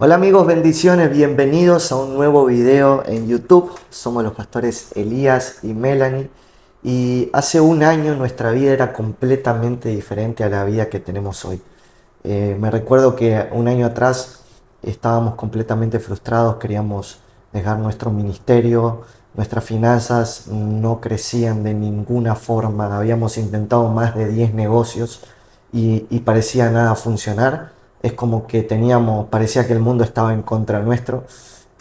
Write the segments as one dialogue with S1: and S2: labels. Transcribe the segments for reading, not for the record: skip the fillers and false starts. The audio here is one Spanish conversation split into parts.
S1: Hola amigos, bendiciones, bienvenidos a un nuevo video en YouTube. Somos los pastores Elías y Melanie y hace un año nuestra vida era completamente diferente a la vida que tenemos hoy. Me recuerdo que un año atrás estábamos completamente frustrados, queríamos dejar nuestro ministerio, nuestras finanzas no crecían de ninguna forma, habíamos intentado más de 10 negocios y parecía nada funcionar. Es como que parecía que el mundo estaba en contra nuestro,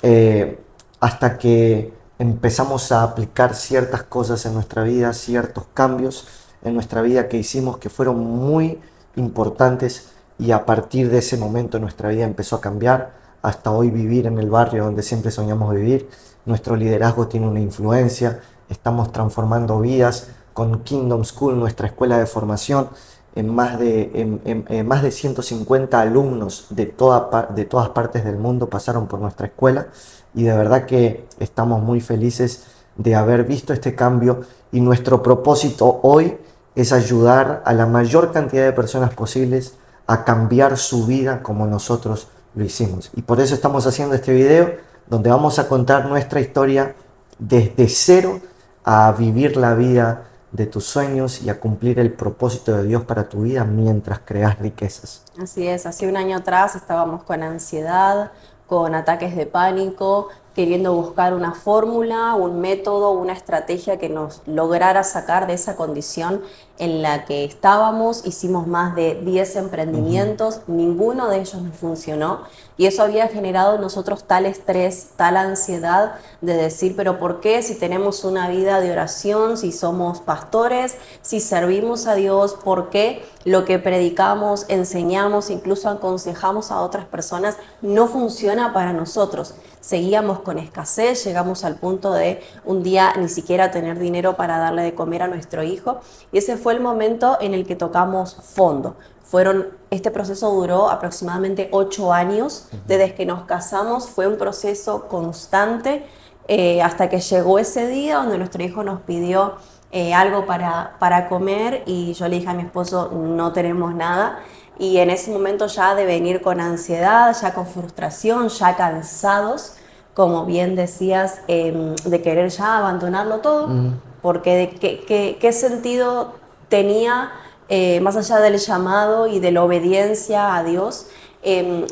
S1: eh, hasta que empezamos a aplicar ciertas cosas en nuestra vida, ciertos cambios en nuestra vida que hicimos que fueron muy importantes, y a partir de ese momento nuestra vida empezó a cambiar hasta hoy vivir en el barrio donde siempre soñamos vivir. Nuestro liderazgo tiene una influencia, estamos transformando vidas con Kingdom School, nuestra escuela de formación, en más de 150 alumnos de todas partes del mundo pasaron por nuestra escuela, y de verdad que estamos muy felices de haber visto este cambio, y nuestro propósito hoy es ayudar a la mayor cantidad de personas posibles a cambiar su vida como nosotros lo hicimos. Y por eso estamos haciendo este video donde vamos a contar nuestra historia desde cero a vivir la vida de tus sueños y a cumplir el propósito de Dios para tu vida mientras creas riquezas.
S2: Así es, hace un año atrás estábamos con ansiedad, con ataques de pánico, queriendo buscar una fórmula, un método, una estrategia que nos lograra sacar de esa condición en la que estábamos. Hicimos más de 10 emprendimientos, ninguno de ellos nos funcionó y eso había generado en nosotros tal estrés, tal ansiedad de decir, pero ¿por qué si tenemos una vida de oración, si somos pastores, si servimos a Dios, por qué lo que predicamos, enseñamos, incluso aconsejamos a otras personas no funciona para nosotros? Seguíamos con escasez, llegamos al punto de un día ni siquiera tener dinero para darle de comer a nuestro hijo, y ese fue el momento en el que tocamos fondo. Este proceso duró aproximadamente 8 años, desde que nos casamos fue un proceso constante, hasta que llegó ese día donde nuestro hijo nos pidió algo para comer, y yo le dije a mi esposo, no tenemos nada. Y en ese momento ya de venir con ansiedad, ya con frustración, ya cansados, como bien decías, de querer ya abandonarlo todo, porque qué sentido tenía, más allá del llamado y de la obediencia a Dios,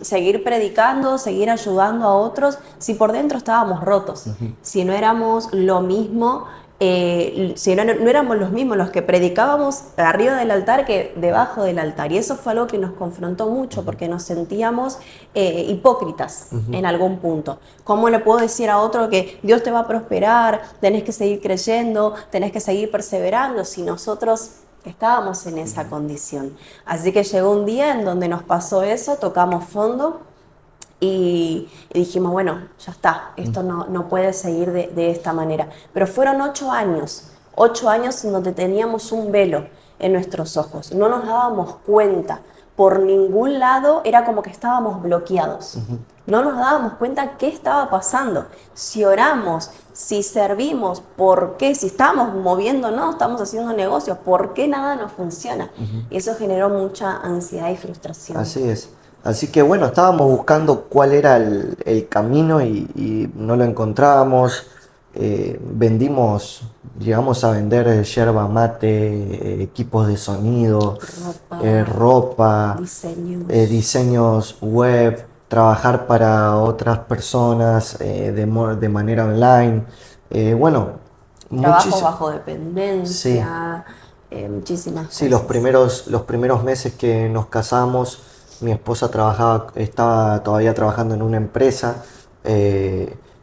S2: seguir predicando, seguir ayudando a otros, si por dentro estábamos rotos, si no éramos lo mismo, si no éramos los mismos los que predicábamos arriba del altar que debajo del altar. Y eso fue algo que nos confrontó mucho, porque nos sentíamos hipócritas en algún punto. ¿Cómo le puedo decir a otro que Dios te va a prosperar, tenés que seguir creyendo, tenés que seguir perseverando, si nosotros estábamos en esa condición? Así que llegó un día en donde nos pasó eso, tocamos fondo y dijimos, bueno, ya está, esto no puede seguir de esta manera. Pero fueron 8 años en donde teníamos un velo en nuestros ojos, no nos dábamos cuenta, por ningún lado era como que estábamos bloqueados. No nos dábamos cuenta qué estaba pasando, si oramos, si servimos, por qué, si estamos moviéndonos, estamos haciendo negocios, por qué nada nos funciona. Y eso generó mucha ansiedad y frustración.
S1: Así es. Así que bueno, estábamos buscando cuál era el camino y no lo encontrábamos. Llegamos a vender yerba mate, equipos de sonido,
S2: Ropa,
S1: ropa,
S2: diseños.
S1: diseños web, trabajar para otras personas de manera online. Bueno,
S2: Trabajo
S1: muchísimo.
S2: bajo
S1: Sí.
S2: dependencia, muchísimas
S1: Sí,
S2: cosas.
S1: los primeros meses que nos casamos, mi esposa estaba todavía trabajando en una empresa,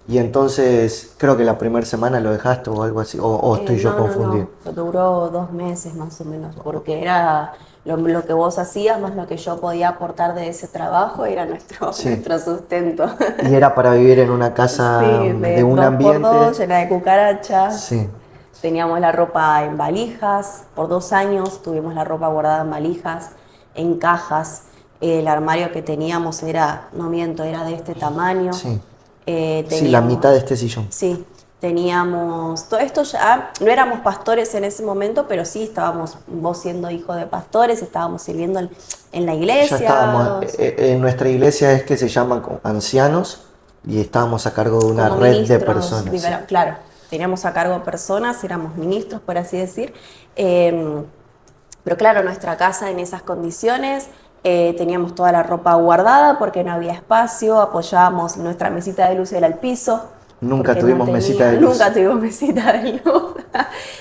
S1: y entonces creo que la primera semana lo dejaste o algo así, o estoy yo confundido.
S2: No, duró 2 meses más o menos, porque era lo que vos hacías más lo que yo podía aportar de ese trabajo, era nuestro,
S1: Sí,
S2: nuestro sustento.
S1: y era para vivir en una casa
S2: Sí,
S1: de
S2: de
S1: un
S2: 2x2,
S1: ambiente.
S2: llena de cucarachas.
S1: Sí,
S2: Teníamos la ropa en valijas, por 2 años tuvimos la ropa guardada en valijas, en cajas. El armario que teníamos era, no miento, era de este tamaño.
S1: sí, sí, la mitad de
S2: Teníamos,
S1: este sillón.
S2: sí, Teníamos, todo esto ya, no éramos pastores en ese momento, pero sí estábamos, vos siendo hijo de pastores, estábamos sirviendo en la
S1: Ya estábamos,
S2: iglesia,
S1: en nuestra iglesia es que se llama ancianos y estábamos a cargo de una
S2: como
S1: red de
S2: ministros,
S1: personas. Sí.
S2: claro, teníamos a cargo personas, éramos ministros, por así decir. Eh, pero claro, nuestra casa en esas condiciones, teníamos toda la ropa guardada porque no había espacio, apoyábamos nuestra mesita de luz era al piso,
S1: Nunca
S2: porque no
S1: tuvimos mesita de luz
S2: nunca tuvimos mesita de luz.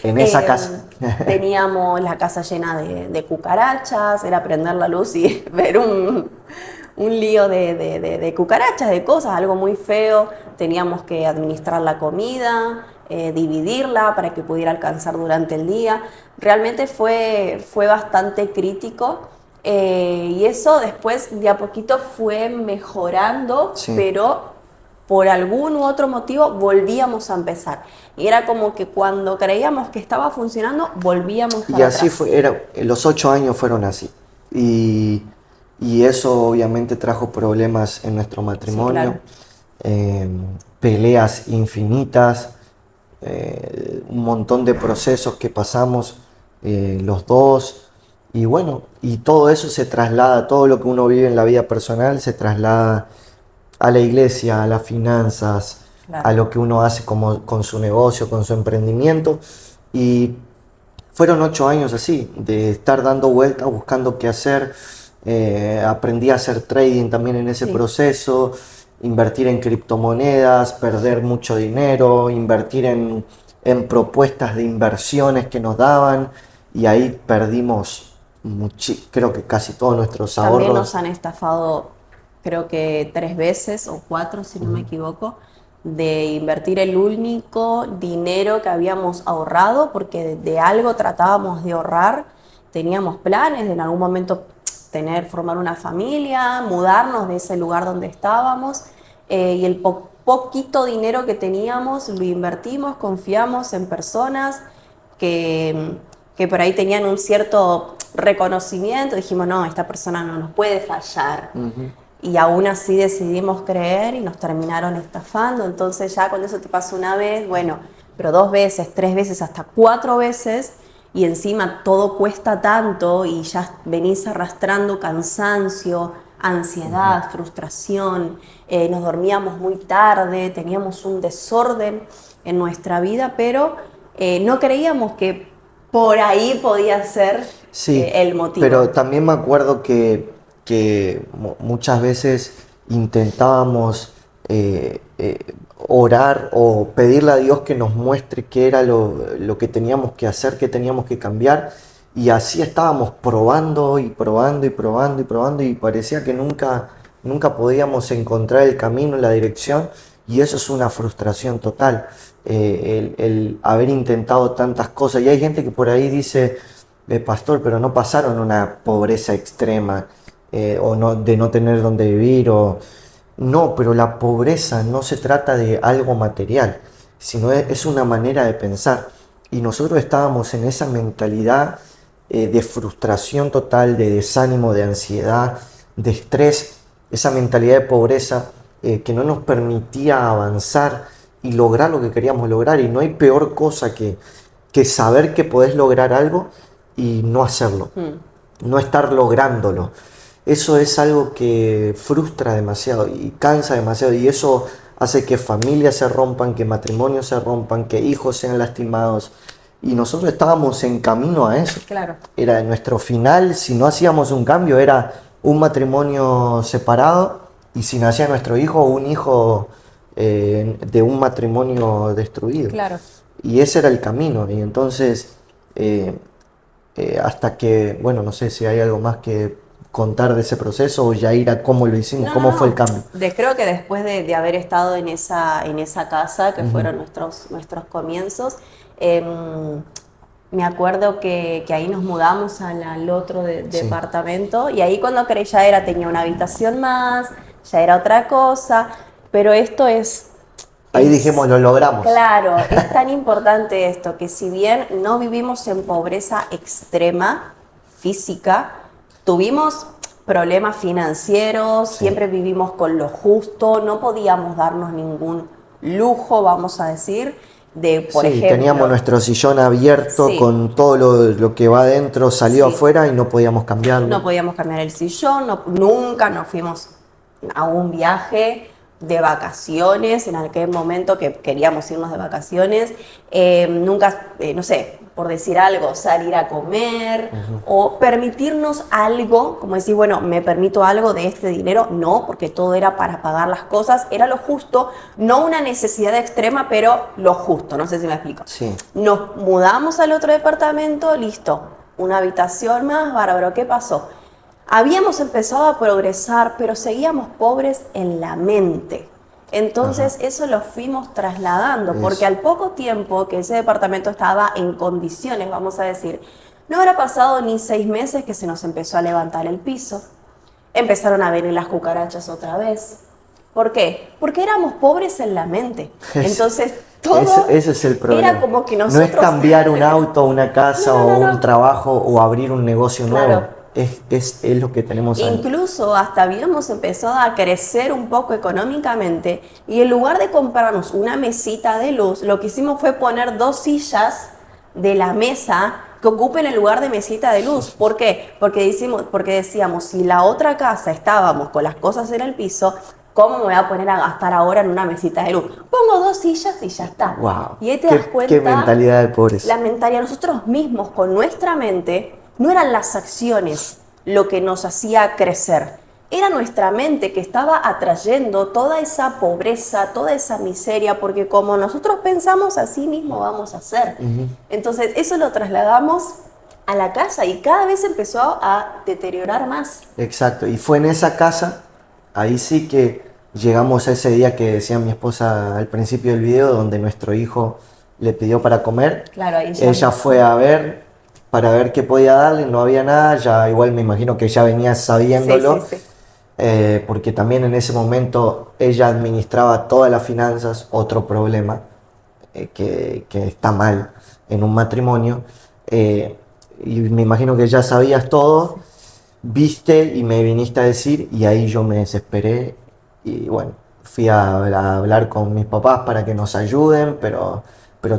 S1: en esa
S2: Eh,
S1: casa.
S2: Teníamos la casa llena de cucarachas, era prender la luz y ver un lío de cucarachas, de cosas, algo muy feo. Teníamos que administrar la comida, dividirla para que pudiera alcanzar durante el día. Realmente fue bastante crítico. Y eso después de a poquito fue mejorando,
S1: Sí.
S2: pero por algún u otro motivo volvíamos a empezar. Y era como que cuando creíamos que estaba funcionando, volvíamos
S1: Y
S2: para
S1: así
S2: atrás.
S1: fue, los 8 años fueron así. Y, y eso obviamente trajo problemas en nuestro
S2: Sí, claro.
S1: matrimonio, peleas infinitas, un montón de procesos que pasamos los dos. Y bueno, y todo eso se traslada, todo lo que uno vive en la vida personal se traslada a la iglesia, a las finanzas, a
S2: Claro.
S1: lo que uno hace como, con su negocio, con su emprendimiento. Y fueron 8 años así, de estar dando vueltas, buscando qué hacer. Aprendí a hacer trading también en ese
S2: Sí.
S1: proceso, invertir en criptomonedas, perder mucho dinero, invertir en propuestas de inversiones que nos daban y ahí perdimos creo que casi todos nuestros
S2: También nos
S1: ahorros.
S2: han estafado, creo que 3 veces o 4, si no me equivoco, de invertir el único dinero que habíamos ahorrado, porque de algo tratábamos de ahorrar. Teníamos planes de en algún momento formar una familia, mudarnos de ese lugar donde estábamos, y el poquito dinero que teníamos lo invertimos, confiamos en personas que, que por ahí tenían un cierto reconocimiento. Dijimos, no, esta persona no nos puede fallar.
S1: Ujú.
S2: Y aún así decidimos creer y nos terminaron estafando. Entonces ya cuando eso te pasa una vez, bueno, pero 2 veces, 3 veces, hasta 4 veces, y encima todo cuesta tanto y ya venís arrastrando cansancio, ansiedad, frustración, nos dormíamos muy tarde, teníamos un desorden en nuestra vida, pero no creíamos que por ahí podía ser
S1: Sí,
S2: el motivo.
S1: pero también me acuerdo que muchas veces intentábamos orar o pedirle a Dios que nos muestre qué era lo que teníamos que hacer, qué teníamos que cambiar. Y así estábamos probando y probando y probando y probando y parecía que nunca podíamos encontrar el camino, la dirección. Y eso es una frustración total, el haber intentado tantas cosas. Y hay gente que por ahí dice, pastor, pero no pasaron una pobreza extrema o no, de no tener dónde vivir. No, pero la pobreza no se trata de algo material, sino es una manera de pensar. Y nosotros estábamos en esa mentalidad de frustración total, de desánimo, de ansiedad, de estrés, esa mentalidad de pobreza que no nos permitía avanzar y lograr lo que queríamos lograr. Y no hay peor cosa que saber que podés lograr algo y no hacerlo, no estar lográndolo. Eso es algo que frustra demasiado y cansa demasiado, y eso hace que familias se rompan, que matrimonios se rompan, que hijos sean lastimados. Y nosotros estábamos en camino a eso.
S2: Claro.
S1: Era nuestro final, si no hacíamos un cambio, era un matrimonio separado, y si nacía nuestro hijo, un hijo de un matrimonio destruido.
S2: Claro.
S1: Y ese era el camino. Y entonces, eh, hasta que, bueno, no sé si hay algo más que contar de ese proceso o ya ir a cómo lo hicimos,
S2: No,
S1: cómo fue el
S2: no.
S1: cambio.
S2: Creo que después de haber estado en esa casa, que
S1: Ujú.
S2: fueron nuestros comienzos, em, me acuerdo que ahí nos mudamos al otro
S1: Sí.
S2: departamento, y ahí cuando creí tenía una habitación más, ya era otra cosa, pero esto
S1: Ahí dijimos,
S2: es
S1: lo logramos.
S2: claro, es tan importante esto, que si bien no vivimos en pobreza extrema, física, tuvimos problemas financieros,
S1: Sí.
S2: siempre vivimos con lo justo, no podíamos darnos ningún lujo, vamos a decir, de, por
S1: Sí,
S2: ejemplo...
S1: teníamos nuestro sillón abierto
S2: Sí.
S1: con todo lo que va adentro, salió
S2: Sí.
S1: afuera y no podíamos cambiarlo.
S2: No podíamos cambiar el sillón, nunca nos fuimos a un viaje de vacaciones, en aquel momento que queríamos irnos de vacaciones, nunca, no sé, por decir algo, salir a comer o permitirnos algo, como decir, bueno, me permito algo de este dinero, no, porque todo era para pagar las cosas, era lo justo, no una necesidad extrema, pero lo justo, no sé si me explico.
S1: Sí.
S2: Nos mudamos al otro departamento, listo, una habitación más, bárbaro, ¿qué pasó? Habíamos empezado a progresar, pero seguíamos pobres en la mente. Entonces eso lo fuimos trasladando, porque al poco tiempo que ese departamento estaba en condiciones, vamos a decir, no habrá pasado ni 6 meses que se nos empezó a levantar el piso, empezaron a venir las cucarachas otra vez. ¿Por qué? Porque éramos pobres en la mente. Entonces todo
S1: Ese es el problema.
S2: era como que nosotros...
S1: No es cambiar un auto, una casa
S2: No, no,
S1: o
S2: no.
S1: un trabajo o abrir un negocio
S2: Claro.
S1: nuevo. Es lo que tenemos ahí.
S2: Incluso hasta habíamos empezado a crecer un poco económicamente y en lugar de comprarnos una mesita de luz, lo que hicimos fue poner 2 sillas de la mesa que ocupen el lugar de mesita de luz. ¿Por qué? Porque decíamos, si la otra casa estábamos con las cosas en el piso, ¿cómo me voy a poner a gastar ahora en una mesita de luz? Pongo 2 sillas y ya está.
S1: Wow.
S2: Y ahí te das cuenta.
S1: Qué mentalidad de pobres.
S2: La mentalidad, nosotros mismos con nuestra mente, no eran las acciones lo que nos hacía crecer. Era nuestra mente que estaba atrayendo toda esa pobreza, toda esa miseria, porque como nosotros pensamos, así mismo vamos a hacer. Entonces eso lo trasladamos a la casa y cada vez empezó a deteriorar más.
S1: Exacto. Y fue en esa casa, ahí sí que llegamos a ese día que decía mi esposa al principio del video, donde nuestro hijo le pidió para comer.
S2: Claro, ahí ya
S1: Ella fue a ver, para ver qué podía darle, no había nada, ya igual me imagino que ya venía sabiéndolo.
S2: Sí.
S1: Porque también en ese momento ella administraba todas las finanzas, otro problema que está mal en un matrimonio. Y me imagino que ya sabías todo, viste y me viniste a decir, y ahí yo me desesperé y bueno, fui a hablar con mis papás para que nos ayuden, pero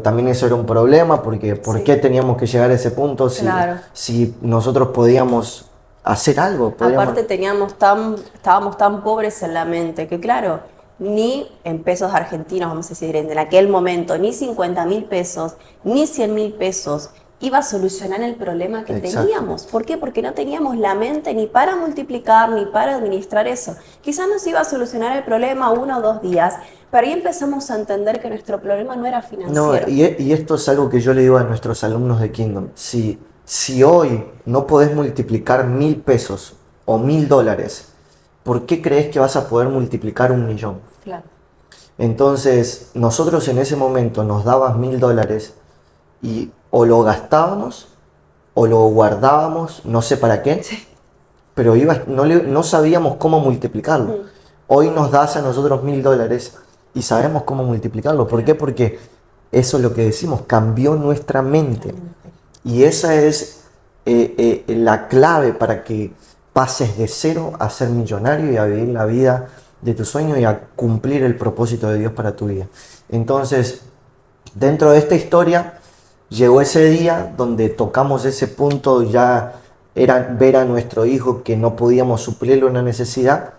S1: también eso era un problema porque ¿por
S2: Sí.
S1: qué teníamos que llegar a ese punto
S2: Claro.
S1: si nosotros podíamos hacer algo?
S2: Aparte estábamos tan pobres en la mente que claro, ni en pesos argentinos, vamos a decir, en aquel momento, ni 50.000 pesos, ni 100.000 pesos iba a solucionar el problema que
S1: Exacto.
S2: teníamos. ¿Por qué? Porque no teníamos la mente ni para multiplicar, ni para administrar eso. Quizás nos iba a solucionar el problema 1 o 2 días, pero ahí empezamos a entender que nuestro problema no era financiero.
S1: No, y esto es algo que yo le digo a nuestros alumnos de Kingdom. Si hoy no podés multiplicar 1.000 pesos o $1.000, ¿por qué crees que vas a poder multiplicar 1.000.000?
S2: Claro.
S1: Entonces, nosotros en ese momento nos dabas $1.000 y o lo gastábamos o lo guardábamos, no sé para qué, pero no sabíamos cómo multiplicarlo. Hoy nos das a nosotros $1.000 y sabemos cómo multiplicarlo. ¿Por qué? Porque eso es lo que decimos, cambió nuestra mente. Y esa es la clave para que pases de cero a ser millonario y a vivir la vida de tu sueño y a cumplir el propósito de Dios para tu vida. Entonces, dentro de esta historia, llegó ese día donde tocamos ese punto, ya era ver a nuestro hijo que no podíamos suplirle una necesidad.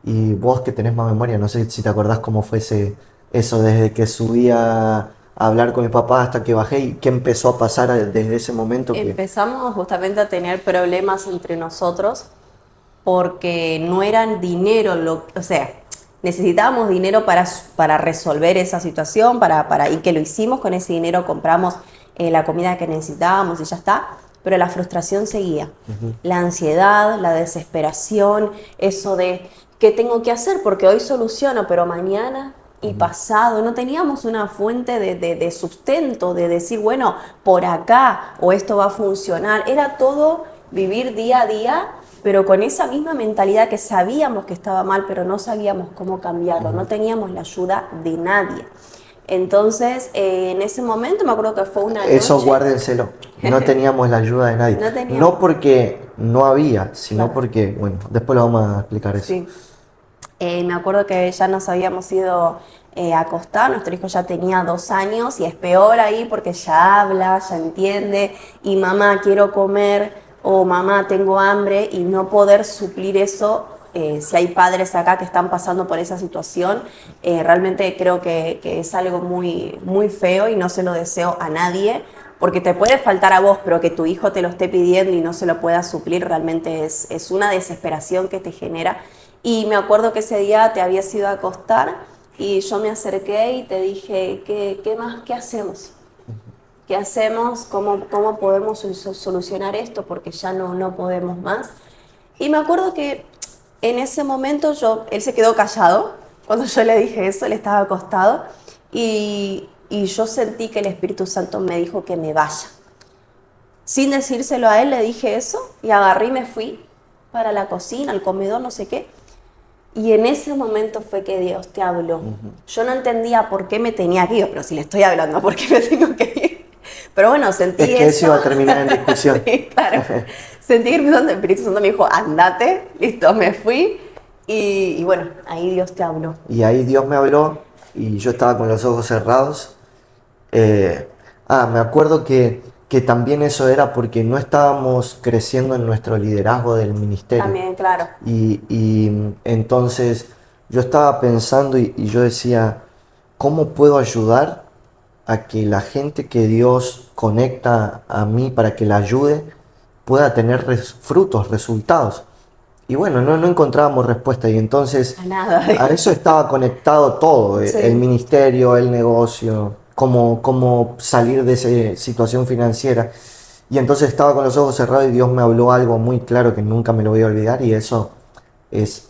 S1: Y vos que tenés más memoria, no sé si te acordás cómo fue eso desde que subí a hablar con mi papá hasta que bajé y qué empezó a pasar desde ese momento.
S2: Empezamos justamente a tener problemas entre nosotros porque no eran dinero, o sea, necesitábamos dinero para resolver esa situación, y que lo hicimos, con ese dinero compramos la comida que necesitábamos y ya está, pero la frustración seguía. La ansiedad, la desesperación, eso de ¿qué tengo que hacer? Porque hoy soluciono, pero mañana y pasado no teníamos una fuente de sustento, de decir, bueno, por acá o esto va a funcionar. Era todo vivir día a día, pero con esa misma mentalidad que sabíamos que estaba mal, pero no sabíamos cómo cambiarlo, no teníamos la ayuda de nadie. Entonces, en ese momento me acuerdo que fue una noche...
S1: Eso guárdenselo, no teníamos la ayuda de nadie. No porque no había, sino
S2: Claro.
S1: porque, bueno, después lo vamos a explicar eso.
S2: Sí. Me acuerdo que ya nos habíamos ido a acostar, nuestro hijo ya tenía 2 años y es peor ahí porque ya habla, ya entiende y mamá quiero comer o mamá tengo hambre y no poder suplir eso. Si hay padres acá que están pasando por esa situación, realmente creo que es algo muy, muy feo y no se lo deseo a nadie, porque te puede faltar a vos, pero que tu hijo te lo esté pidiendo y no se lo pueda suplir, realmente es una desesperación que te genera. Y me acuerdo que ese día te habías ido a acostar y yo me acerqué y te dije, ¿qué más? ¿Qué hacemos? ¿Qué hacemos? ¿Cómo podemos solucionar esto? Porque ya no podemos más. Y me acuerdo que en ese momento él se quedó callado. Cuando yo le dije eso, él estaba acostado. Y yo sentí que el Espíritu Santo me dijo que me vaya. Sin decírselo a él, le dije eso y agarré y me fui para la cocina, al comedor, no sé qué. Y en ese momento fue que Dios te habló. Yo no entendía por qué me tenía que ir, pero si le estoy hablando, ¿por qué me tengo que ir? Pero bueno, sentí
S1: Es que eso
S2: eso.
S1: iba a terminar en discusión.
S2: Sí, claro. Sentí que el Espíritu Santo me dijo, andate, listo, me fui. Y bueno, ahí Dios te habló.
S1: Y ahí Dios me habló y yo estaba con los ojos cerrados. Eh, Me acuerdo que también eso era porque no estábamos creciendo en nuestro liderazgo del ministerio.
S2: También, claro.
S1: Y entonces yo estaba pensando y yo decía, ¿cómo puedo ayudar a que la gente que Dios conecta a mí para que la ayude pueda tener frutos, resultados? Y bueno, no encontrábamos respuesta y entonces
S2: A nada.
S1: a eso estaba conectado todo,
S2: Sí.
S1: el ministerio, el negocio, cómo salir de esa situación financiera. Y entonces estaba con los ojos cerrados y Dios me habló algo muy claro que nunca me lo voy a olvidar y eso es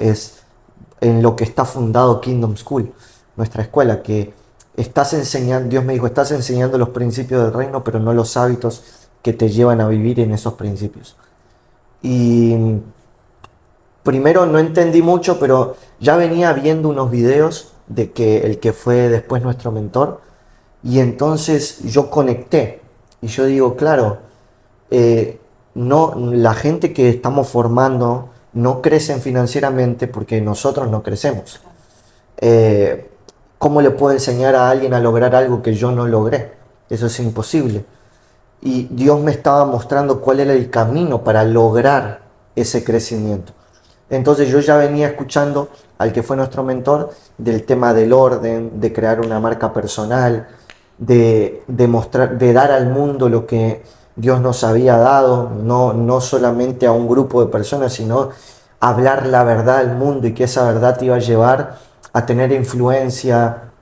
S1: en lo que está fundado Kingdom School, nuestra escuela, que estás enseñando, Dios me dijo, estás enseñando los principios del reino, pero no los hábitos que te llevan a vivir en esos principios. Y primero no entendí mucho, pero ya venía viendo unos videos de que el que fue después nuestro mentor, y entonces yo conecté, y yo digo, claro, no, la gente que estamos formando no crecen financieramente porque nosotros no crecemos. Eh, ¿Cómo le puedo enseñar a alguien a lograr algo que yo no logré? Eso es imposible. Y Dios me estaba mostrando cuál era el camino para lograr ese crecimiento. Entonces yo ya venía escuchando al que fue nuestro mentor del tema del orden, de crear una marca personal, de mostrar, de dar al mundo lo que Dios nos había dado, no solamente a un grupo de personas, sino hablar la verdad al mundo y que esa verdad te iba a llevar a tener influencia,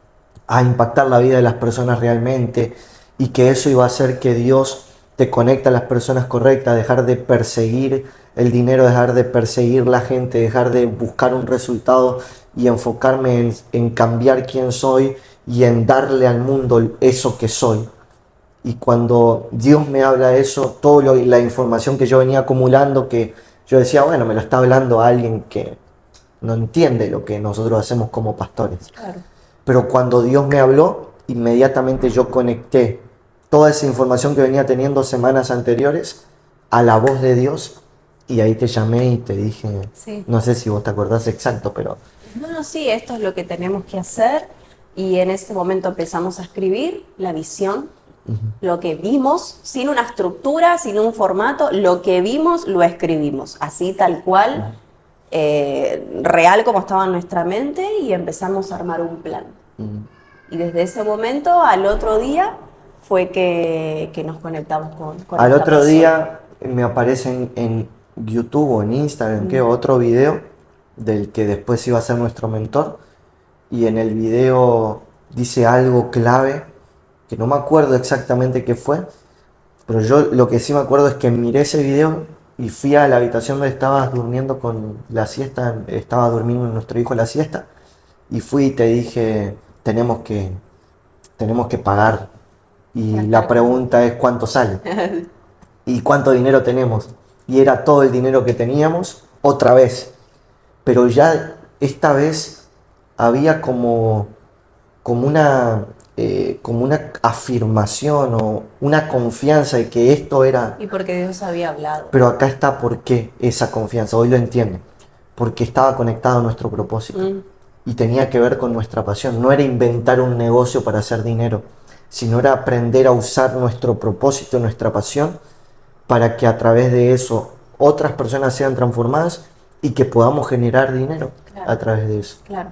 S1: a impactar la vida de las personas realmente y que eso iba a hacer que Dios te conecte a las personas correctas, dejar de perseguir el dinero, dejar de perseguir la gente, dejar de buscar un resultado y enfocarme en cambiar quién soy y en darle al mundo eso que soy. Y cuando Dios me habla de eso, toda la información que yo venía acumulando, que yo decía, bueno, me lo está hablando alguien que no entiende lo que nosotros hacemos como pastores.
S2: Claro.
S1: Pero cuando Dios me habló, inmediatamente yo conecté toda esa información que venía teniendo semanas anteriores a la voz de Dios y ahí te llamé y te dije,
S2: Sí.
S1: no sé si vos te acordás exacto, pero
S2: No, sí, esto es lo que tenemos que hacer. Y en ese momento empezamos a escribir la visión, lo que vimos, sin una estructura, sin un formato, lo que vimos lo escribimos, así tal cual, real como estaba en nuestra mente, y empezamos a armar un plan. Y desde ese momento al otro día fue que nos conectamos con
S1: al
S2: esta
S1: otro
S2: persona.
S1: día me aparece en YouTube o en Instagram que otro video del que después iba a ser nuestro mentor y en el video dice algo clave que no me acuerdo exactamente qué fue, pero yo lo que sí me acuerdo es que miré ese video y fui a la habitación donde estabas durmiendo con la siesta, estaba durmiendo nuestro hijo la siesta, y fui y te dije, tenemos que pagar. Y la pregunta es cuánto sale y cuánto dinero tenemos. Y era todo el dinero que teníamos otra vez. Pero ya esta vez había como una afirmación o una confianza de que esto era.
S2: Y porque Dios había hablado.
S1: Pero acá está por qué esa confianza, hoy lo entiendo. porque estaba conectado a nuestro propósito
S2: Mm,
S1: y tenía que ver con nuestra pasión. No era inventar un negocio para hacer dinero, sino era aprender a usar nuestro propósito, nuestra pasión, para que a través de eso otras personas sean transformadas y que podamos generar dinero
S2: claro,
S1: a través de eso.
S2: claro.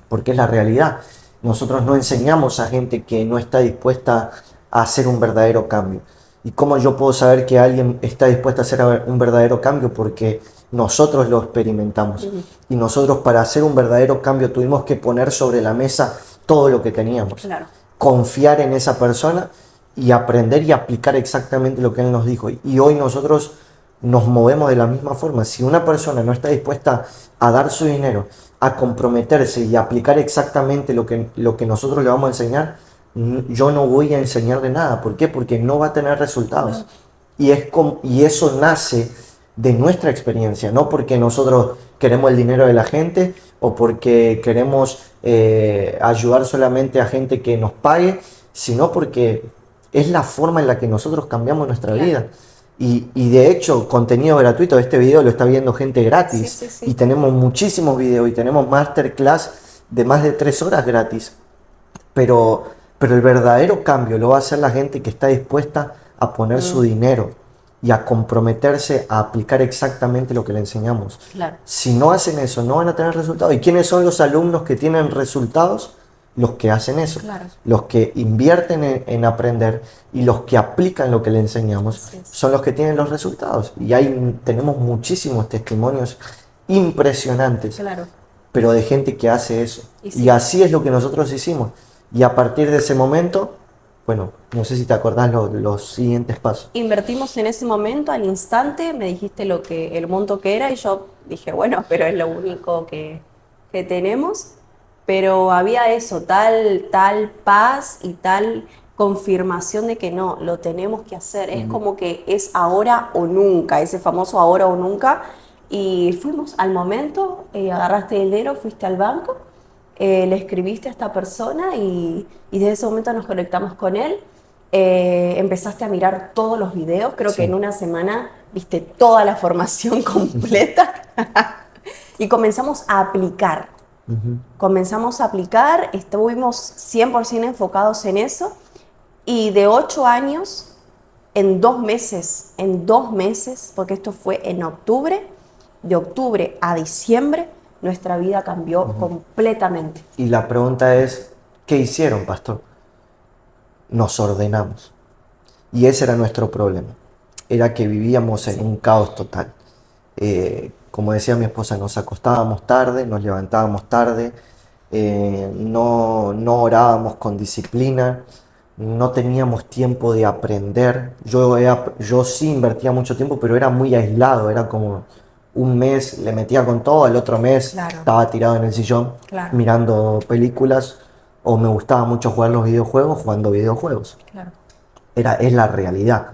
S1: Porque es la realidad. Nosotros no enseñamos a gente que no está dispuesta a hacer un verdadero cambio. ¿Y cómo yo puedo saber que alguien está dispuesto a hacer un verdadero cambio? Porque nosotros lo experimentamos.
S2: Mm,
S1: Y nosotros para hacer un verdadero cambio tuvimos que poner sobre la mesa todo lo que teníamos.
S2: claro.
S1: Confiar en esa persona y aprender y aplicar exactamente lo que él nos dijo. Y hoy nosotros nos movemos de la misma forma. Si una persona no está dispuesta a dar su dinero, a comprometerse y a aplicar exactamente lo que nosotros le vamos a enseñar, yo no voy a enseñarle nada. ¿Por qué? Porque no va a tener resultados. Y eso nace de nuestra experiencia, no porque nosotros queremos el dinero de la gente o porque queremos ayudar solamente a gente que nos pague, sino porque es la forma en la que nosotros cambiamos nuestra
S2: Claro.
S1: vida. Y de hecho, contenido gratuito, este video lo está viendo gente
S2: Sí,
S1: gratis
S2: sí, sí.
S1: y tenemos muchísimos videos y tenemos masterclass de más de 3 horas gratis. Pero el verdadero cambio lo va a hacer la gente que está dispuesta a poner su
S2: Mm,
S1: dinero y a comprometerse a aplicar exactamente lo que le enseñamos.
S2: claro,
S1: Si no hacen eso, no van a tener resultados. ¿Y quiénes son los alumnos que tienen resultados? Los que hacen eso,
S2: claro.
S1: los que invierten en aprender y los que aplican lo que le enseñamos,
S2: Así es.
S1: son los que tienen los resultados. Y ahí tenemos muchísimos testimonios impresionantes,
S2: Claro.
S1: pero de gente que hace eso.
S2: Y
S1: Y
S2: sí.
S1: así es lo que nosotros hicimos. Y a partir de ese momento, bueno, no sé si te acordás los siguientes pasos.
S2: Invertimos en ese momento, al instante, me dijiste el monto que era y yo dije, bueno, pero es lo único que tenemos. Pero había eso, tal paz y tal confirmación de que no, lo tenemos que hacer. Es como que es ahora o nunca, ese famoso ahora o nunca. Y fuimos al momento, agarraste el dinero, fuiste al banco, le escribiste a esta persona y desde ese momento nos conectamos con él. Empezaste a mirar todos los videos, creo que en
S1: Sí.
S2: una semana viste toda la formación completa y comenzamos a aplicar. Comenzamos a aplicar, estuvimos 100% enfocados en eso y de 8 años, en 2 meses, porque esto fue en octubre, de octubre a diciembre, nuestra vida cambió completamente.
S1: Y la pregunta es, ¿qué hicieron, pastor? Nos ordenamos. Y ese era nuestro problema. Era que vivíamos en un caos total. Como decía mi esposa, nos acostábamos tarde, nos levantábamos tarde, no orábamos con disciplina, no teníamos tiempo de aprender. Yo sí invertía mucho tiempo, pero era muy aislado, era como un mes le metía con todo, el otro mes
S2: Claro.
S1: estaba tirado en el sillón
S2: Claro.
S1: mirando películas o me gustaba mucho jugar los videojuegos jugando videojuegos.
S2: Claro.
S1: Es la realidad.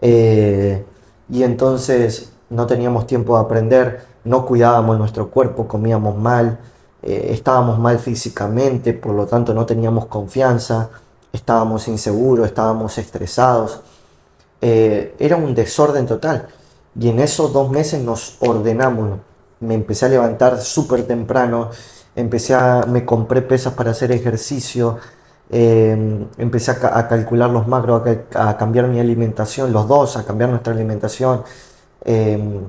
S1: Y entonces no teníamos tiempo de aprender, no cuidábamos nuestro cuerpo, comíamos mal, estábamos mal físicamente, por lo tanto no teníamos confianza, estábamos inseguros, estábamos estresados. Era un desorden total. Y en esos 2 meses nos ordenamos. Me empecé a levantar súper temprano, me compré pesas para hacer ejercicio, empecé a calcular los macros, a cambiar mi alimentación, los dos, a cambiar nuestra alimentación. Eh,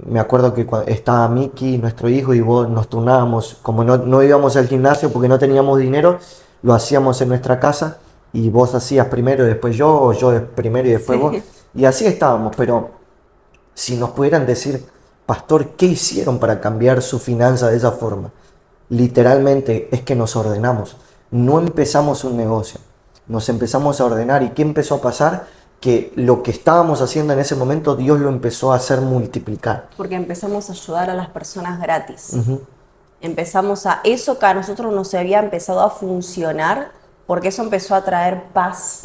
S1: Me acuerdo que estaba Miki, nuestro hijo, y vos nos turnábamos. Como no íbamos al gimnasio porque no teníamos dinero, lo hacíamos en nuestra casa y vos hacías primero y después yo, o yo primero y después
S2: Sí.
S1: vos. Y así estábamos, pero si nos pudieran decir, pastor, ¿qué hicieron para cambiar su finanza de esa forma? Literalmente es que nos ordenamos. No empezamos un negocio, nos empezamos a ordenar. ¿Y qué empezó a pasar? Que lo que estábamos haciendo en ese momento, Dios lo empezó a hacer multiplicar.
S2: Porque empezamos a ayudar a las personas gratis. Empezamos a, eso que a nosotros nos había empezado a funcionar, porque eso empezó a traer paz,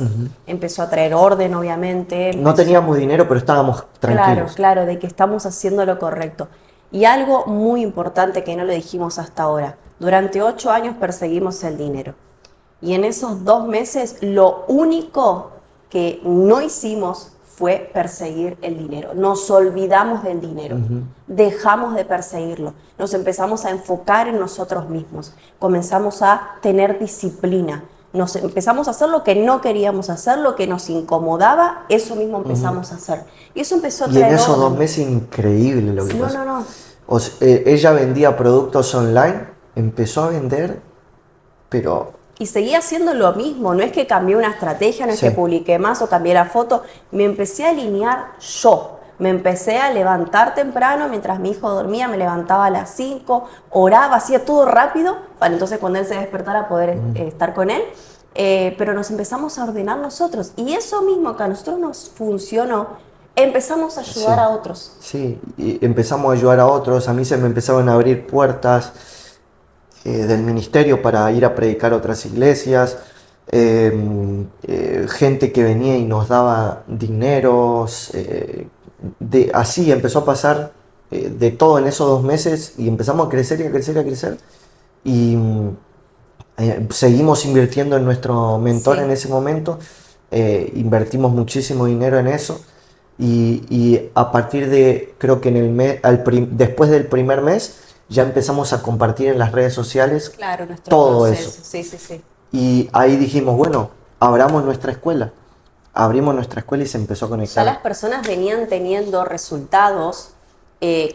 S2: empezó a traer orden, obviamente.
S1: No teníamos dinero, pero estábamos
S2: Claro,
S1: tranquilos.
S2: claro, de que estamos haciendo lo correcto. Y algo muy importante que no lo dijimos hasta ahora, durante 8 años perseguimos el dinero. Y en esos 2 meses lo único que no hicimos fue perseguir el dinero. Nos olvidamos del dinero, dejamos de perseguirlo, nos empezamos a enfocar en nosotros mismos, comenzamos a tener disciplina, nos empezamos a hacer lo que no queríamos hacer, lo que nos incomodaba, eso mismo empezamos a hacer. Y eso empezó a
S1: Y en
S2: traer
S1: esos 2
S2: orden.
S1: meses increíble lo que
S2: No,
S1: pasó.
S2: no, no.
S1: Ella vendía productos online, empezó a vender, pero
S2: Y seguía haciendo lo mismo, no es que cambié una estrategia, no es
S1: Sí.
S2: que publiqué más o cambié la foto, me empecé a alinear yo. Me empecé a levantar temprano, mientras mi hijo dormía, me levantaba a las 5, oraba, hacía todo rápido, para entonces cuando él se despertara poder estar con él. Pero nos empezamos a ordenar nosotros. Y eso mismo que a nosotros nos funcionó, empezamos a ayudar
S1: Sí.
S2: a otros.
S1: sí, y empezamos a ayudar a otros. A mí se me empezaron a abrir puertas del ministerio para ir a predicar a otras iglesias. Gente que venía y nos daba dineros. Así empezó a pasar de todo en esos 2 meses y empezamos a crecer y a crecer y a crecer. Y seguimos invirtiendo en nuestro mentor
S2: Sí.
S1: en ese momento. Invertimos muchísimo dinero en eso. Y a partir de, creo que en el después del primer mes, ya empezamos a compartir en las redes sociales
S2: Claro, nuestro
S1: todo
S2: proceso.
S1: eso.
S2: Sí, sí, sí.
S1: Y ahí dijimos, bueno, abramos nuestra escuela. Abrimos nuestra escuela y se empezó a
S2: Ya las
S1: conectar.
S2: personas venían teniendo resultados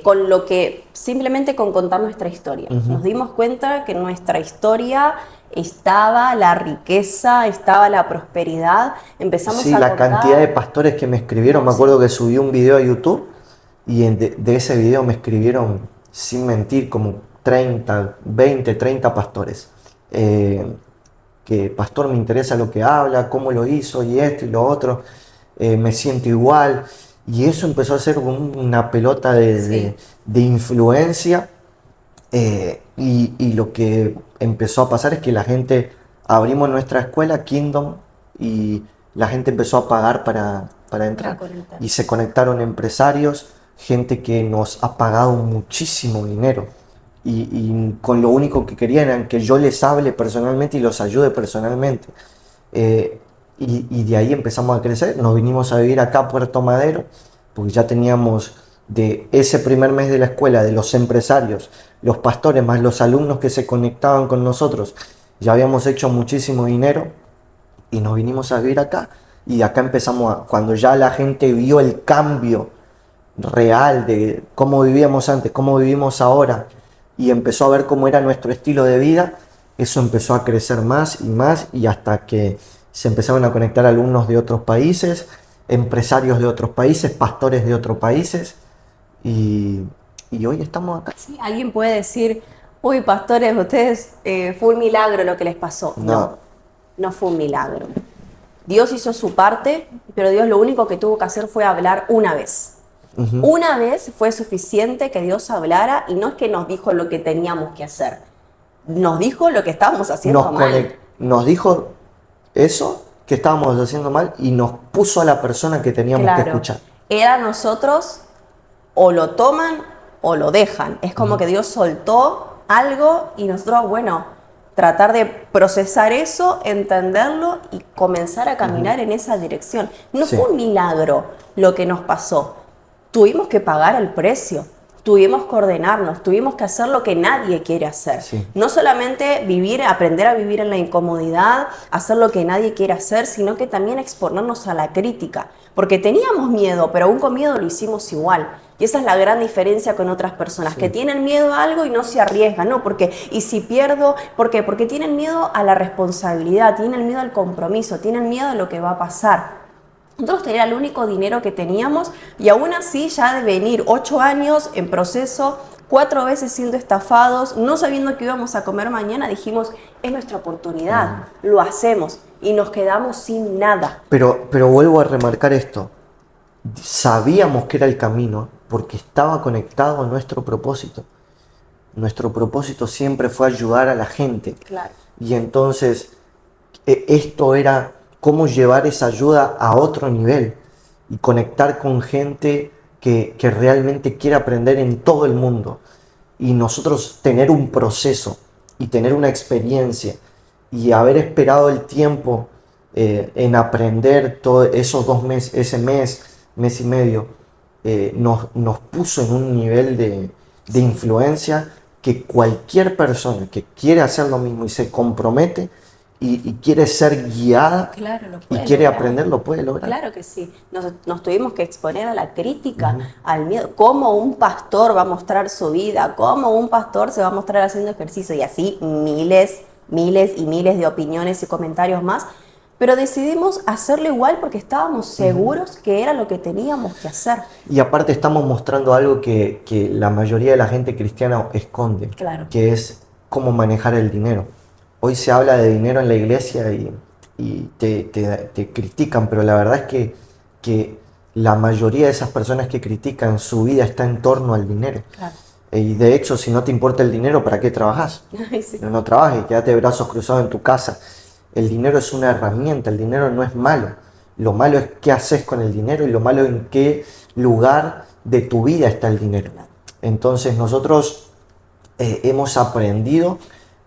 S2: con lo que, simplemente con contar nuestra historia. Nos dimos cuenta que en nuestra historia estaba la riqueza, estaba la prosperidad. Empezamos
S1: Sí,
S2: a
S1: la
S2: contar.
S1: cantidad de pastores que me escribieron, me acuerdo que subí un video a YouTube y de ese video me escribieron, sin mentir, como 30 pastores. Que pastor, me interesa lo que habla, cómo lo hizo y esto y lo otro, me siento igual. Y eso empezó a ser como una pelota
S2: Sí.
S1: de influencia. Y lo que empezó a pasar es que la gente, abrimos nuestra escuela Kingdom y la gente empezó a pagar para entrar.
S2: conectar.
S1: Y se conectaron empresarios, gente que nos ha pagado muchísimo dinero. Y con lo único que querían era que yo les hable personalmente y los ayude personalmente. Y de ahí empezamos a crecer, nos vinimos a vivir acá a Puerto Madero, porque ya teníamos de ese primer mes de la escuela, de los empresarios, los pastores, más los alumnos que se conectaban con nosotros, ya habíamos hecho muchísimo dinero y nos vinimos a vivir acá. Y acá empezamos, cuando ya la gente vio el cambio real de cómo vivíamos antes, cómo vivimos ahora, y empezó a ver cómo era nuestro estilo de vida, eso empezó a crecer más y hasta que se empezaron a conectar alumnos de otros países, empresarios de otros países, pastores de otros países, y, y hoy estamos acá.
S2: Sí, alguien puede decir, uy, pastores, ustedes, fue un milagro lo que les pasó.
S1: No.
S2: No fue un milagro. Dios hizo su parte, pero Dios lo único que tuvo que hacer fue hablar una vez. Una vez fue suficiente que Dios hablara, y no es que nos dijo lo que teníamos que hacer. Nos dijo lo que estábamos haciendo mal.
S1: Nos dijo eso que estábamos haciendo mal y nos puso a la persona que teníamos que
S2: Claro,
S1: escuchar.
S2: era nosotros, o lo toman o lo dejan. Es como que Dios soltó algo y nosotros, bueno, tratar de procesar eso, entenderlo y comenzar a caminar en esa dirección. No
S1: Sí.
S2: fue un milagro lo que nos pasó. Tuvimos que pagar el precio, tuvimos que ordenarnos, tuvimos que hacer lo que nadie quiere hacer.
S1: Sí.
S2: No solamente aprender a vivir en la incomodidad, hacer lo que nadie quiere hacer, sino que también exponernos a la crítica. Porque teníamos miedo, pero aún con miedo lo hicimos igual. Y esa es la gran diferencia con otras personas, que tienen miedo a algo y no se arriesgan, ¿no? Porque, ¿y si pierdo? ¿Por qué? Porque tienen miedo a la responsabilidad, tienen miedo al compromiso, tienen miedo a lo que va a pasar. Nosotros era el único dinero que teníamos, y aún así, ya de venir 8 años en proceso, 4 veces siendo estafados, no sabiendo que íbamos a comer mañana, dijimos, es nuestra oportunidad, lo hacemos, y nos quedamos sin nada.
S1: Pero vuelvo a remarcar esto. Sabíamos que era el camino porque estaba conectado a nuestro propósito. Nuestro propósito siempre fue ayudar a la gente.
S2: Claro.
S1: Y entonces esto era cómo llevar esa ayuda a otro nivel y conectar con gente que realmente quiere aprender en todo el mundo. Y nosotros tener un proceso y tener una experiencia y haber esperado el tiempo en aprender todos esos 2 meses, ese mes, mes y medio, nos puso en un nivel de influencia que cualquier persona que quiere hacer lo mismo y se compromete y quiere ser guiada
S2: Claro, lo
S1: y
S2: puede
S1: quiere
S2: lograr.
S1: aprender, lo puede lograr.
S2: Claro que sí. Nos tuvimos que exponer a la crítica, al miedo. ¿Cómo un pastor va a mostrar su vida? ¿Cómo un pastor se va a mostrar haciendo ejercicio? Y así miles, miles y miles de opiniones y comentarios más. Pero decidimos hacerlo igual porque estábamos seguros que era lo que teníamos que hacer.
S1: Y aparte estamos mostrando algo que la mayoría de la gente cristiana esconde,
S2: Claro.
S1: que es cómo manejar el dinero. Hoy se habla de dinero en la iglesia y te critican, pero la verdad es que la mayoría de esas personas que critican, su vida está en torno al dinero.
S2: Claro.
S1: Y de hecho, si no te importa el dinero, ¿para qué trabajas?
S2: Ay, sí.
S1: No trabajes, quédate de brazos cruzados en tu casa. El dinero es una herramienta, el dinero no es malo. Lo malo es qué haces con el dinero y lo malo es en qué lugar de tu vida está el dinero. Entonces nosotros hemos aprendido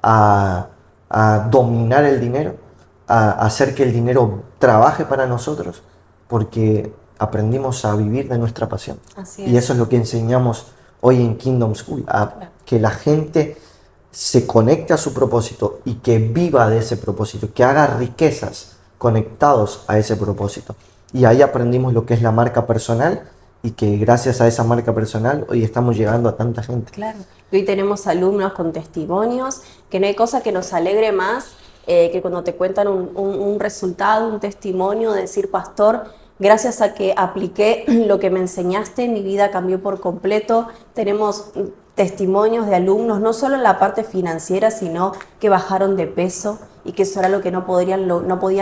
S1: a, a dominar el dinero, a hacer que el dinero trabaje para nosotros, porque aprendimos a vivir de nuestra pasión.
S2: Así
S1: Y
S2: es.
S1: eso es lo que enseñamos hoy en Kingdom School, a que la gente se conecte a su propósito y que viva de ese propósito, que haga riquezas conectados a ese propósito. Y ahí aprendimos lo que es la marca personal y que gracias a esa marca personal hoy estamos llegando a tanta gente.
S2: Claro. Y hoy tenemos alumnos con testimonios, que no hay cosa que nos alegre más que cuando te cuentan un resultado, un testimonio, de decir, pastor, gracias a que apliqué lo que me enseñaste, mi vida cambió por completo. Tenemos testimonios de alumnos, no solo en la parte financiera, sino que bajaron de peso y que eso era lo que no podían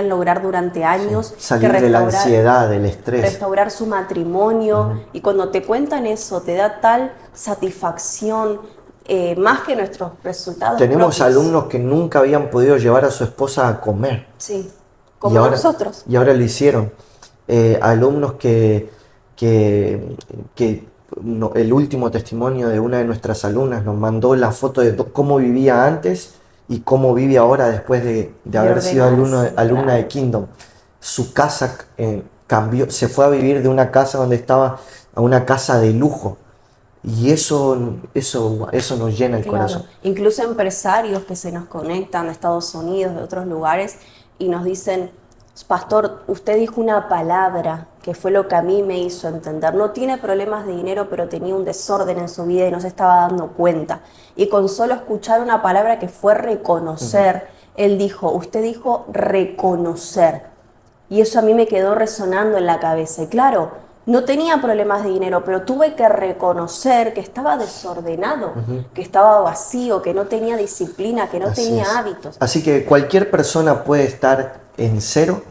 S2: lograr durante años.
S1: Salir
S2: que
S1: de la ansiedad, del estrés.
S2: restaurar su matrimonio. Y cuando te cuentan eso, te da tal satisfacción, más que nuestros resultados
S1: Tenemos
S2: propios.
S1: alumnos que nunca habían podido llevar a su esposa a comer.
S2: Sí,
S1: Y
S2: como
S1: ahora,
S2: nosotros.
S1: Y ahora lo hicieron. Alumnos que el último testimonio de una de nuestras alumnas nos mandó la foto de cómo vivía antes y cómo vive ahora después de haber sido
S2: ordenarse,
S1: alumna
S2: claro.
S1: de Kingdom. Su casa cambió, se fue a vivir de una casa donde estaba a una casa de lujo. Y eso nos llena el
S2: Claro.
S1: corazón.
S2: Incluso empresarios que se nos conectan de Estados Unidos, de otros lugares, y nos dicen, pastor, usted dijo una palabra que fue lo que a mí me hizo entender. No tiene problemas de dinero, pero tenía un desorden en su vida y no se estaba dando cuenta. Y con solo escuchar una palabra que fue reconocer, usted dijo reconocer. Y eso a mí me quedó resonando en la cabeza. Y claro, no tenía problemas de dinero, pero tuve que reconocer que estaba desordenado, que estaba vacío, que no tenía disciplina, que no
S1: Así
S2: tenía
S1: es.
S2: hábitos.
S1: Así que cualquier persona puede estar en cero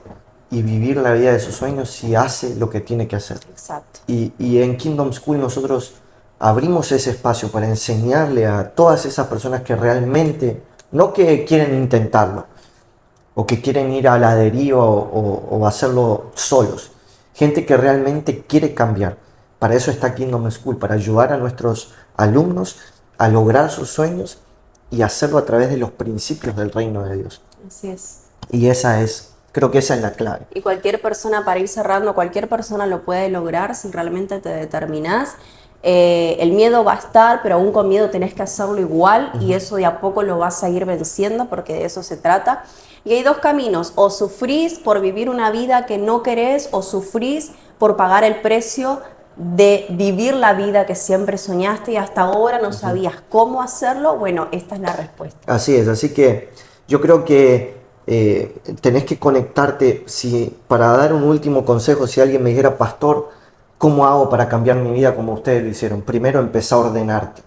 S1: y vivir la vida de sus sueños si hace lo que tiene que hacer.
S2: Exacto.
S1: Y en Kingdom School nosotros abrimos ese espacio para enseñarle a todas esas personas que realmente, no que quieren intentarlo, o que quieren ir a la deriva o hacerlo solos. Gente que realmente quiere cambiar. Para eso está Kingdom School, para ayudar a nuestros alumnos a lograr sus sueños y hacerlo a través de los principios del reino de Dios.
S2: Así es.
S1: Y creo que esa es la clave.
S2: Y cualquier persona, para ir cerrando, cualquier persona lo puede lograr si realmente te determinás. El miedo va a estar, pero aún con miedo tenés que hacerlo igual y eso de a poco lo vas a ir venciendo porque de eso se trata. Y hay dos caminos, o sufrís por vivir una vida que no querés o sufrís por pagar el precio de vivir la vida que siempre soñaste y hasta ahora no sabías cómo hacerlo. Bueno, esta es la respuesta.
S1: Así es, así que yo creo que tenés que conectarte. Para dar un último consejo, si alguien me dijera, pastor, ¿cómo hago para cambiar mi vida como ustedes lo hicieron? Primero, empezá a ordenarte.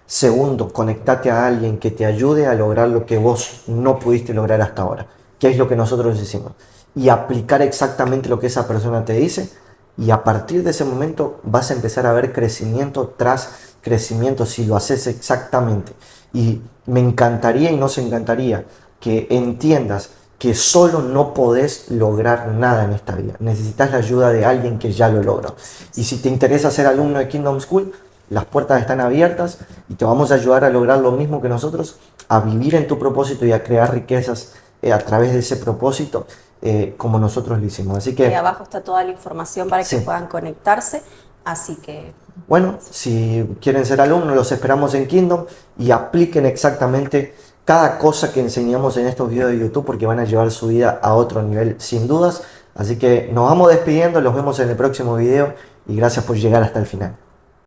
S1: Segundo, conectate a alguien que te ayude a lograr lo que vos no pudiste lograr hasta ahora, que es lo que nosotros hicimos. Y aplicar exactamente lo que esa persona te dice, y a partir de ese momento vas a empezar a ver crecimiento tras crecimiento si lo haces exactamente. Y me encantaría y nos encantaría que entiendas que solo no podés lograr nada en esta vida. Necesitas la ayuda de alguien que ya lo logró. Y si te interesa ser alumno de Kingdom School, las puertas están abiertas y te vamos a ayudar a lograr lo mismo que nosotros, a vivir en tu propósito y a crear riquezas a través de ese propósito como nosotros lo hicimos. Así
S2: Ahí
S1: que,
S2: abajo está toda la información para que
S1: sí.
S2: puedan conectarse. Así que
S1: Bueno, si quieren ser alumnos, los esperamos en Kingdom y apliquen exactamente cada cosa que enseñamos en estos videos de YouTube porque van a llevar su vida a otro nivel sin dudas. Así que nos vamos despidiendo, los vemos en el próximo video y gracias por llegar hasta el final.